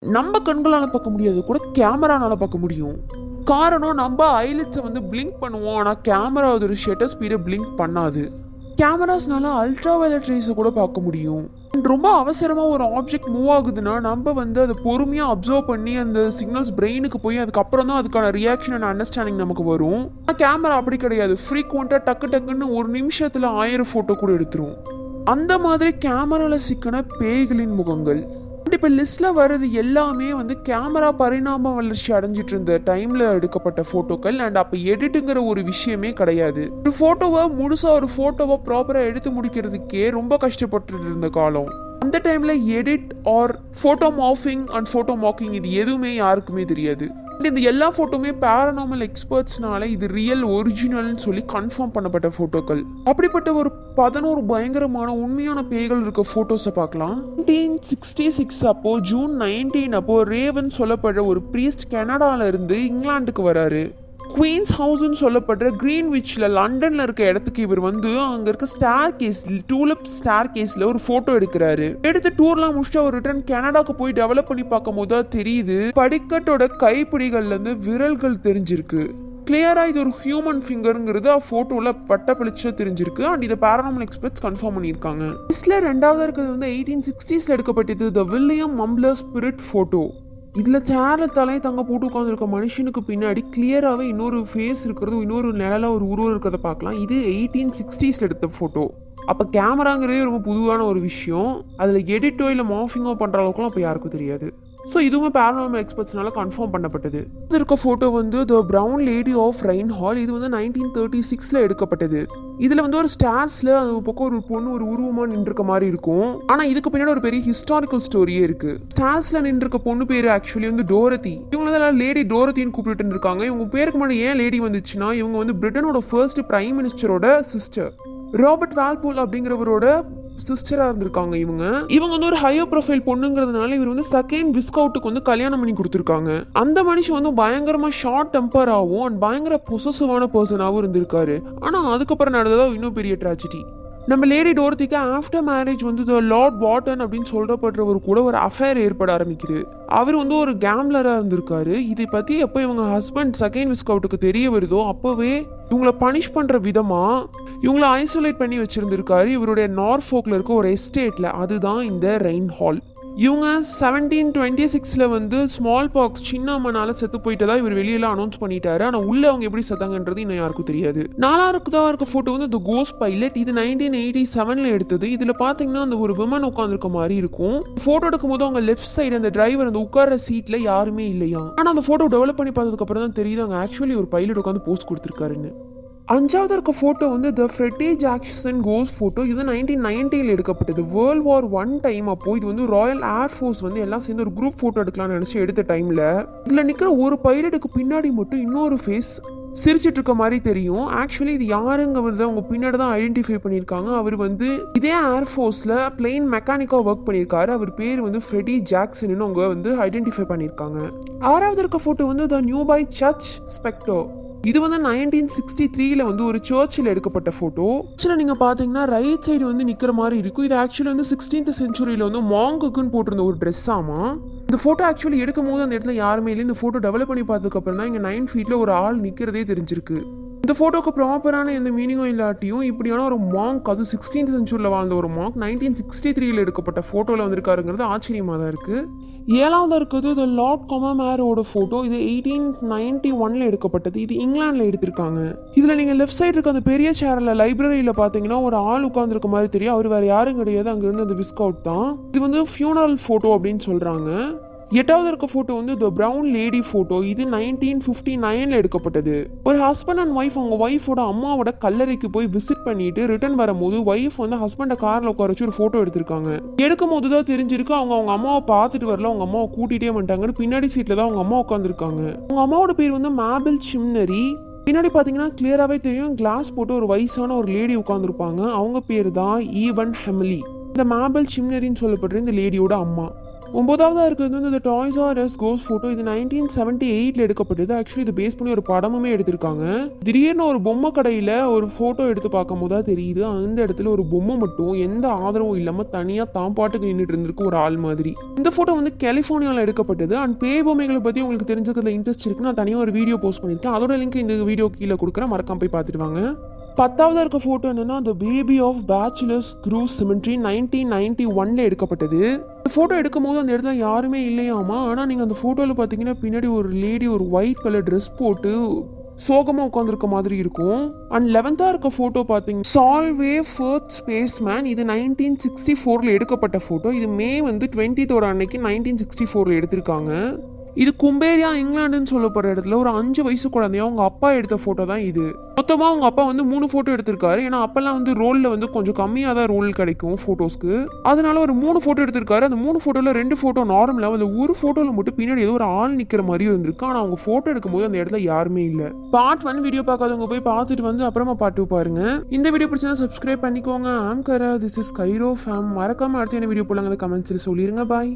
நம்ம கண்களால பார்க்க முடியாது கூட கேமரானால பார்க்க முடியும். காரணம் நம்ம ஐலிட்ஸை வந்து பிளிங்க் பண்ணுவோம், ஆனால் கேமரா அதோட ஷட்டர் ஸ்பீடை பிளிங்க் பண்ணாது. கேமராஸ்னால அல்ட்ரா வயலட் ரேஸை கூட பார்க்க முடியும். ரொம்ப அவசரமாக ஒரு ஆப்ஜெக்ட் மூவ் ஆகுதுன்னா நம்ம வந்து அதை பொறுமையாக அப்சர்வ் பண்ணி அந்த சிக்னல்ஸ் பிரெயினுக்கு போய் அதுக்கப்புறம் தான் அதுக்கான ரியாக்ஷன் அண்ட் அண்டர்ஸ்டாண்டிங் நமக்கு வரும். ஆனால் கேமரா அப்படி கிடையாது. ஃப்ரீக்வெண்ட்டாக டக்கு டக்குன்னு ஒரு நிமிஷத்தில் 1000 ஃபோட்டோ கூட எடுத்துரும். அந்த மாதிரி கேமராவில் சிக்கின பேய்களின் முகங்கள். இப்போ லிஸ்ட்டில் வர்றது எல்லாமே வந்து கேமரா பரிணாம வளர்ச்சி அடைஞ்சிட்டு இருந்த டைமில் எடுக்கப்பட்ட ஃபோட்டோக்கள். அண்ட் அப்போ எடிட்டுங்கிற ஒரு விஷயமே கிடையாது. ஒரு ஃபோட்டோவை முழுசாக ஒரு ஃபோட்டோவை ப்ராப்பராக எடுத்து முடிக்கிறதுக்கே ரொம்ப கஷ்டப்பட்டு இருந்த காலம். அந்த டைமில் edit R photo morphing and photo marking இது எதுவுமே யாருக்குமே தெரியாது. இந்த எல்லா ஃபோட்டோவுமே பேரனாமல் எக்ஸ்பர்ட்ஸ்னால இது ரியல் ஒரிஜினல்னு சொல்லி கன்ஃபார்ம் பண்ணப்பட்ட ஃபோட்டோக்கள். அப்படிப்பட்ட ஒரு 11 பயங்கரமான உண்மையான பேய்கள் இருக்க ஃபோட்டோஸை பார்க்கலாம். 1966 அப்போ ஜூன் 19 அப்போ ரேவன் சொல்லப்படுற ஒரு ப்ரீஸ்ட் கனடால இருந்து இங்கிலாந்துக்கு வராரு. குவீன்ஸ் ஹவுஸ்ன்னு சொல்லப்படுற கிரீன்விச்ல லண்டன்ல இருக்க இடத்துக்கு இவர் வந்து அங்க இருக்க ஸ்டார் கேஸ் டூலிப் ஸ்டார் கேஸ்ல ஒரு போட்டோ எடுக்கிறாரு. எடுத்து டூர்லாம் முடிச்சுட்டு அவர் ரிட்டர்ன் கனடாக்கு போய் டெவலப் பண்ணி பார்க்கும் போது தெரியுது படிக்கட்டோட கைப்பிடிகள்ல இருந்து விரல்கள் தெரிஞ்சிருக்கு. கிளியரா இது ஒரு ஹியூமன் ஃபிங்கருங்கிறது போட்டோல பட்ட பிளிச்சா தெரிஞ்சிருக்கு. அண்ட் இதை பேரனாமல் எக்ஸ்பர்ட்ஸ் கன்ஃபார்ம் பண்ணியிருக்காங்க. லிஸ்ட்ல ரெண்டாவது இருக்கிறது வந்து 1860s எடுக்கப்பட்டது த வில்லியம் மம்ப்ளர் ஸ்பிரிட் போட்டோ. இதுல சேர்ல தலையை தங்க போட்டு உட்காந்துருக்க மனுஷனுக்கு பின்னாடி கிளியராகவே இன்னொரு ஃபேஸ் இருக்கிறது, இன்னொரு நிழலா ஒரு உருவம் இருக்கிறத பார்க்கலாம். இது 1860s எடுத்த போட்டோ. அப்போ கேமராங்கிறதே ரொம்ப புதுவான ஒரு விஷயம். அதில் எடிட்டோ இல்லை மார்ஃபிங்கோ பண்ணுற அளவுக்குலாம் அப்போ யாருக்கும் தெரியாது. ஸோ இதுவுமே பேரனாமல் எக்ஸ்பர்ட்ஸ்னால கன்ஃபார்ம் பண்ணப்பட்டது. இது இருக்க ஃபோட்டோ வந்து the brown lady of Raynham Hall. இது வந்து 1936 எடுக்கப்பட்டது. இதில் வந்து ஒரு ஸ்டார்ஸில் அது பக்கம் ஒரு பொண்ணு ஒரு உருவமாக நின்றுருக்க மாதிரி இருக்கும். ஆனால் இதுக்கு பின்னாடி ஒரு பெரிய ஹிஸ்டாரிக்கல் ஸ்டோரியே இருக்கு. ஸ்டார்ஸில் நின்றுருக்க பொண்ணு பேர் ஆக்சுவலி வந்து டோரத்தி. இவங்க லேடி டோரத்தின்னு கூப்பிட்டு இருக்காங்க. இவங்க பேருக்கு முன்னாடி ஏன் லேடி வந்துச்சுன்னா இவங்க வந்து பிரிட்டனோட ஃபர்ஸ்ட் பிரைம் மினிஸ்டரோட சிஸ்டர் ராபர்ட் வால்போல் அப்படிங்கிறவரோட சிஸ்டரா இருந்திருக்காங்க. இவங்க வந்து ஒரு ஹையர் ப்ரொஃபைல் பொண்ணுங்கிறதுனால இவர் வந்து செகண்ட் விஸ்கவுட்டுக்கு வந்து கல்யாணம் பண்ணி கொடுத்துருக்காங்க. அந்த மனுஷன் வந்து பயங்கரமா ஷார்ட் டெம்பராகவும் அண்ட் பயங்கர பொசசிவான பர்சனாகவும் இருந்திருக்காரு. ஆனா அதுக்கப்புறம் நடந்ததா இன்னும் பெரிய ட்ராஜடி. நம்ம லேடி டோரத்திக்கு ஆஃப்டர் மேரேஜ் வந்து லார்ட் வாட்டன் அப்படின்னு சொல்றப்படுறவர் கூட ஒரு அஃபேர் ஏற்பட ஆரம்பிக்குது. அவர் வந்து ஒரு கேம்லரா இருந்திருக்காரு. இதை பத்தி எப்போ இவங்க ஹஸ்பண்ட் செகண்ட் விஸ்கவுட்டுக்கு தெரிய வருதோ அப்பவே இவங்களை பனிஷ் பண்ற விதமா இவங்களை ஐசோலேட் பண்ணி வச்சிருந்திருக்காரு இவருடைய நார்ஃபோக்ல இருக்க ஒரு எஸ்டேட்ல. அதுதான் இந்த ரெயின் ஹால். இவங்க 1726 வந்து ஸ்மால் பாக்ஸ் சின்ன அம்மனால செத்து போயிட்டதா இவர் வெளியெல்லாம் அனௌன்ஸ் பண்ணிட்டாரு. ஆனால் உள்ள அவங்க எப்படி செத்தாங்கன்றது இன்னும் யாருக்கும் தெரியாது. நாலாவதுதான் இருக்க போட்டோ வந்து த கோஸ்ட் பைலட். இது 1987 எடுத்தது. இதுல பாத்தீங்கன்னா அந்த ஒரு விமன் உட்காந்துருக்க மாதிரி இருக்கும். போட்டோ எடுக்கும் போது அவங்க லெஃப்ட் சைடு அந்த டிரைவர் அந்த உட்கார்ற சீட்ல யாருமே இல்லையா. ஆனா அந்த போட்டோ டெவலப் பண்ணி பார்த்ததுக்கு அப்புறம் தான் தெரியுது அங்க ஆக்சுவலி ஒரு பைலட் உட்காந்து போஸ்ட் கொடுத்துருக்காருன்னு. அஞ்சாவது இருக்க ஃபோட்டோ வந்து த ஃப்ரெட்டி ஜாக்சன் கோஸ் ஃபோட்டோ. இது 1990 எடுக்கப்பட்டது. வேர்ல்ட் வார் 1 டைம் அப்போ இது வந்து ராயல் ஏர்ஃபோர்ஸ் வந்து எல்லாம் சேர்ந்து ஒரு குரூப் ஃபோட்டோ எடுக்கலாம்னு நினச்சி எடுத்த டைமில் இதில் நிற்கிற ஒரு பைலட்டுக்கு பின்னாடி மட்டும் இன்னொரு ஃபேஸ் சிரிச்சிட்டு இருக்க மாதிரி தெரியும். ஆக்சுவலி இது யாருங்க வந்து அவங்க பின்னாடி தான் ஐடென்டிஃபை பண்ணியிருக்காங்க. அவர் வந்து இதே ஏர்ஃபோர்ஸில் பிளெயின் மெக்கானிக்காக ஒர்க் பண்ணியிருக்காரு. அவர் பேர் வந்து ஃப்ரெட்டி ஜாக்சன் அவங்க வந்து ஐடென்டிஃபை பண்ணியிருக்காங்க. ஆறாவது இருக்க ஃபோட்டோ வந்து த நியூபை சர்ச் ஸ்பெக்டோ. இது வந்து 1963 வந்து ஒரு சர்ச்சில் எடுக்கப்பட்ட ஃபோட்டோ. சர்ச்சில் நீங்கள் பார்த்தீங்கன்னா ரைட் சைடு வந்து நிற்கிற மாதிரி இருக்கும். இது ஆக்சுவலி வந்து 16th சென்ச்சுரியில் வந்து மாங்குக்குன்னு போட்டிருந்த ஒரு ட்ரெஸ் ஆமா. இந்த ஃபோட்டோ ஆக்சுவலி எடுக்கும் போது அந்த இடத்துல யாருமே இல்லை. இந்த ஃபோட்டோ டெவலப் பண்ணி பார்த்ததுக்கப்புறம் தான் இங்கே 9 feet ஒரு ஆள் நிற்கிறதே தெரிஞ்சிருக்கு. இந்த ஃபோட்டோக்கு ப்ராப்பரான எந்த மீனிங்கும் இல்லாட்டியும் இப்படியான ஒரு மாங்க், அது 16th சென்ச்சுரியில் வாழ்ந்த ஒரு மாங்க் 1963 எடுக்கப்பட்ட ஃபோட்டோவில் வந்திருக்காருங்கிறது ஆச்சரியமாக தான் இருக்குது. ஏழாவது இருக்குது த லார்ட் கொமமேரோட ஃபோட்டோ. இது 1891 எடுக்கப்பட்டது. இது இங்கிலாண்டில் எடுத்திருக்காங்க. இதில் நீங்கள் லெஃப்ட் சைடு இருக்க அந்த பெரிய சேரில் லைப்ரரியில் பார்த்தீங்கன்னா ஒரு ஆள் உட்காந்துருக்க மாதிரி தெரியும். அவர் வேறு யாரும் கிடையாது, அங்கேருந்து அந்த விஸ்கவுட் தான். இது வந்து ஃபியூனரல் ஃபோட்டோ அப்படின்னு சொல்கிறாங்க. எட்டாவது இருக்க ஃபோட்டோ வந்து த ப்ரௌன் லேடி ஃபோட்டோ. இது 1959 எடுக்கப்பட்டது. ஒரு ஹஸ்பண்ட் அண்ட் ஒய்ஃப் அவங்க ஒய்ஃபோட அம்மாவோட கல்லறைக்கு போய் விசிட் பண்ணிட்டு ரிட்டர்ன் வரும்போது ஒய்ஃப் வந்து ஹஸ்பண்டை காரில் உட்கார வச்சு ஒரு ஃபோட்டோ எடுத்திருக்காங்க. எடுக்கும் போது தான் தெரிஞ்சிருக்கு அவங்க அம்மாவை பார்த்துட்டு வரல, அவங்க அம்மாவை கூட்டிகிட்டே வந்துட்டாங்கன்னு. பின்னாடி சீட்டில் தான் அவங்க அம்மா உட்காந்துருக்காங்க. அவங்க அம்மாவோட பேர் வந்து மேபிள் சிம்னரி. பின்னாடி பார்த்தீங்கன்னா கிளியராகவே தெரியும் கிளாஸ் போட்டு ஒரு வயசான ஒரு லேடி உட்காந்துருப்பாங்க. அவங்க பேர் தான் ஈவன் ஹெமிலி. இந்த மேபிள் சிம்னரின்னு சொல்லப்படுற இந்த லேடியோட அம்மா. ஒன்பதாவதா இருக்கிறது வந்து இந்த டாய்ஸ் ஆர் எஸ் கோஸ் ஃபோட்டோ. இது 1978ல எடுக்கப்பட்டது. ஆக்சுவலி இது பேஸ் பண்ணி ஒரு படமுமே எடுத்திருக்காங்க. திடீர்னு ஒரு பொம்மை கடையில் ஒரு ஃபோட்டோ எடுத்து பார்க்கும் போது தான் தெரியுது அந்த இடத்துல ஒரு பொம்மை மட்டும் எந்த ஆதரவும் இல்லாமல் தனியாக தான் பாட்டுக்கு நின்றுட்டு இருந்திருக்கு ஒரு ஆள் மாதிரி. இந்த ஃபோட்டோ வந்து கலிஃபோர்னியாவில் எடுக்கப்பட்டது. அண்ட் பேய் பொம்மைகளை பற்றி உங்களுக்கு தெரிஞ்சுக்கிறதுல இன்ட்ரெஸ்ட் இருக்கு, நான் தனியாக ஒரு வீடியோ போஸ்ட் பண்ணியிருக்கேன். அதோட லிங்க் இந்த வீடியோ கீழே கொடுக்குறேன், மறக்காம போய் பார்த்துட்டு வாங்க. 10ஆவதா இருக்க ஃபோட்டோ என்னன்னா அந்த baby of Bachelor's Grove cemetery 1991ல எடுக்கப்பட்டது. இந்த ஃபோட்டோ எடுக்கும் போது அந்த இடத்துல யாருமே இல்லையாமா. ஆனால் நீங்கள் அந்த ஃபோட்டோவில் பார்த்தீங்கன்னா பின்னாடி ஒரு லேடி ஒரு ஒயிட் கலர் ட்ரெஸ் போட்டு சோகமாக உட்காந்துருக்க மாதிரி இருக்கும். அண்ட் 11ஆ இருக்க ஃபோட்டோ பார்த்தீங்க சால்வே ஃபர்த் ஸ்பேஸ் மேன். இது 1964ல எடுக்கப்பட்ட ஃபோட்டோ. இது மே வந்து 20th அன்னைக்கு 1964ல எடுத்திருக்காங்க. இது கும்பேரியா இங்கிலாந்துன்னு சொல்லப்படுற இடத்துல ஒரு 5 வயசு குழந்தைய அவங்க அப்பா எடுத்த ஃபோட்டோ தான் இது. மொத்தமாக அவங்க அப்பா வந்து 3 ஃபோட்டோ எடுத்திருக்காரு. ஏன்னா அப்பெல்லாம் வந்து ரோலில் வந்து கொஞ்சம் கம்மியாக தான் ரோல் கிடைக்கும் ஃபோட்டோஸ்க்கு. அதனால ஒரு 3 ஃபோட்டோ எடுத்திருக்காரு. அந்த 3 ஃபோட்டோவில் 2 ஃபோட்டோ நார்மலாக, அந்த ஒரு ஃபோட்டோவில் மட்டும் பின்னாடி ஏதோ ஒரு ஆள் நிற்கிற மாதிரியும் இருந்திருக்கு. ஆனால் அவங்க ஃபோட்டோ எடுக்கும்போது அந்த இடத்துல யாருமே இல்லை. பார்ட் 1 வீடியோ பார்க்காதவங்க போய் பார்த்துட்டு வந்து அப்புறமா பார்ட் 2 பாருங்க. இந்த வீடியோ பிடிச்சா சப்ஸ்கிரைப் பண்ணிக்கோங்க. ஆம்கரா, திஸ் இஸ் கைரோ ஃபேம். மறக்காம அடுத்து என்ன வீடியோ போடலாங்க கமெண்ட்ஸில் சொல்லிடுங்க. பாய்.